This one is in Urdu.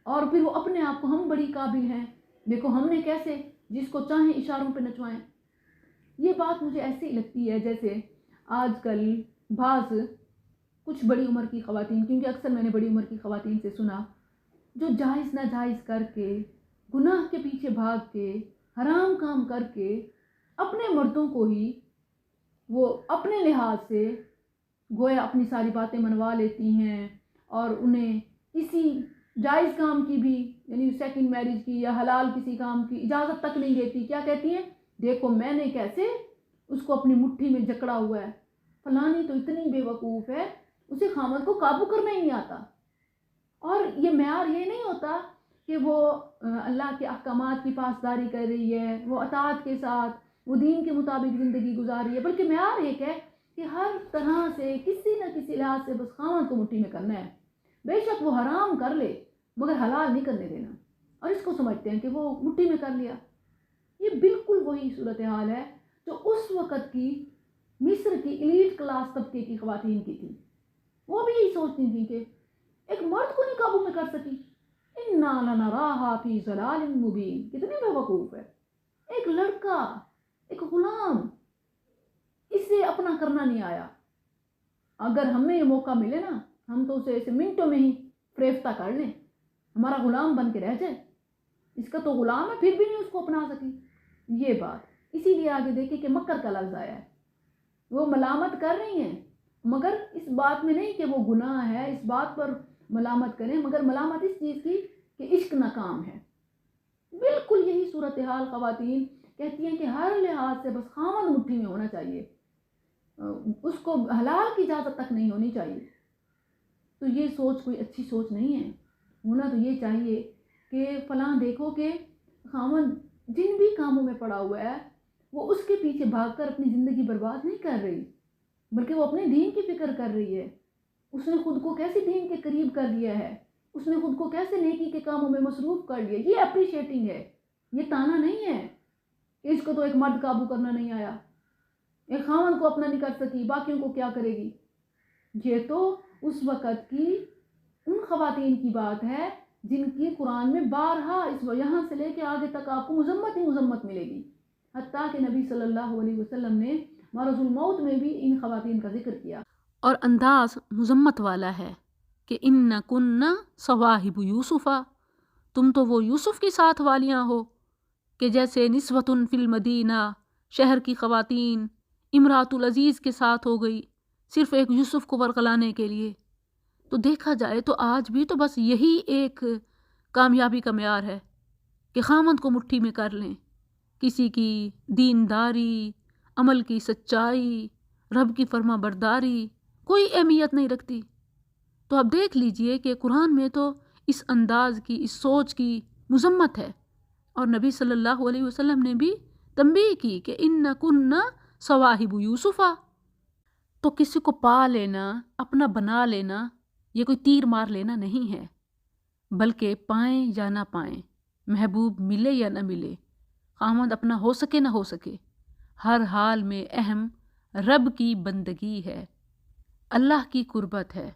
اور پھر وہ اپنے آپ کو ہم بڑی قابل ہیں، دیکھو ہم نے کیسے جس کو چاہیں اشاروں پہ نچوائیں۔ یہ بات مجھے ایسی لگتی ہے جیسے آج کل بعض کچھ بڑی عمر کی خواتین، کیونکہ اکثر میں نے بڑی عمر کی خواتین سے سنا جو جائز ناجائز کر کے، گناہ کے پیچھے بھاگ کے، حرام کام کر کے اپنے مردوں کو ہی وہ اپنے لحاظ سے گویا اپنی ساری باتیں منوا لیتی ہیں، اور انہیں کسی جائز کام کی بھی، یعنی سیکنڈ میرج کی یا حلال کسی کام کی اجازت تک نہیں دیتی۔ کیا کہتی ہیں؟ دیکھو میں نے کیسے اس کو اپنی مٹھی میں جکڑا ہوا ہے، فلانی تو اتنی بے وقوف ہے اسے خامد کو قابو کرنا ہی نہیں آتا۔ اور یہ معیار یہ نہیں ہوتا کہ وہ اللہ کے احکامات کی پاسداری کر رہی ہے، وہ اطاعت کے ساتھ وہ دین کے مطابق زندگی گزار رہی ہے، بلکہ معیار ایک ہے کہ ہر طرح سے کسی نہ کسی لحاظ سے بس خامد کو مٹھی میں کرنا ہے، بے شک وہ حرام کر لے مگر حلال نہیں کرنے دینا، اور اس کو سمجھتے ہیں کہ وہ مٹھی میں کر لیا۔ یہ بالکل وہی صورتحال ہے جو اس وقت کی مصر کی ایلیٹ کلاس طبقے کی خواتین کی تھی۔ وہ بھی یہی سوچتی تھیں کہ ایک مرد کو نہیں قابو میں کر سکی، اِنَّا لَنَرَاهَا فِي ضَلَالٍ مُبِينٍ، کتنی بے وقوف ہے۔ ایک لڑکا، ایک غلام، اسے اپنا کرنا نہیں آیا، اگر ہمیں یہ موقع ملے نا ہم تو اسے منٹوں میں ہی فریفتہ کر لیں، ہمارا غلام بن کے رہ جائے، اس کا تو غلام ہے پھر بھی نہیں اس کو اپنا سکی۔ یہ بات اسی لیے آگے دیکھیں کہ مکر کا لفظ آیا ہے، وہ ملامت کر رہی ہیں مگر اس بات میں نہیں کہ وہ گناہ ہے، اس بات پر ملامت کریں، مگر ملامت اس چیز کی کہ عشق ناکام ہے۔ بالکل یہی صورتحال خواتین کہتی ہیں کہ ہر لحاظ سے بس خامد مٹھی میں ہونا چاہیے، اس کو حلال کی اجازت تک نہیں ہونی چاہیے۔ تو یہ سوچ کوئی اچھی سوچ نہیں ہے۔ ہونا تو یہ چاہیے کہ فلاں دیکھو کہ خامد جن بھی کاموں میں پڑا ہوا ہے وہ اس کے پیچھے بھاگ کر اپنی زندگی برباد نہیں کر رہی، بلکہ وہ اپنے دین کی فکر کر رہی ہے۔ اس نے خود کو کیسے دین کے قریب کر لیا ہے، اس نے خود کو کیسے نیکی کے کاموں میں مصروف کر لیا، یہ اپریشیٹنگ ہے، یہ تانا نہیں ہے کہ اس کو تو ایک مرد قابو کرنا نہیں آیا، ایک خاوند کو اپنا نہیں کر سکی باقیوں کو کیا کرے گی۔ یہ تو اس وقت کی ان خواتین کی بات ہے جن کی قرآن میں بارہا یہاں سے لے کے آگے تک آپ کو مذمت ہی مذمت ملے گی، حتیٰ کہ نبی صلی اللہ علیہ وسلم نے مرض الموت میں بھی ان خواتین کا ذکر کیا، اور انداز مذمت والا ہے کہ ان کن صواہب یوسفا، تم تو وہ یوسف کی ساتھ والیاں ہو کہ جیسے نسوۃ فی المدینہ، شہر کی خواتین امراۃ العزیز کے ساتھ ہو گئی صرف ایک یوسف کو ورغلانے کے لیے۔ تو دیکھا جائے تو آج بھی تو بس یہی ایک کامیابی کا معیار ہے کہ خامند کو مٹھی میں کر لیں، کسی کی دینداری، عمل کی سچائی، رب کی فرما برداری کوئی اہمیت نہیں رکھتی۔ تو اب دیکھ لیجئے کہ قرآن میں تو اس انداز کی، اس سوچ کی مذمت ہے، اور نبی صلی اللہ علیہ وسلم نے بھی تنبیہ کی کہ ان کن صواہب یوسفا۔ تو کسی کو پا لینا، اپنا بنا لینا، یہ کوئی تیر مار لینا نہیں ہے، بلکہ پائیں یا نہ پائیں، محبوب ملے یا نہ ملے، خامد اپنا ہو سکے نہ ہو سکے، ہر حال میں اہم رب کی بندگی ہے، اللہ کی قربت ہے۔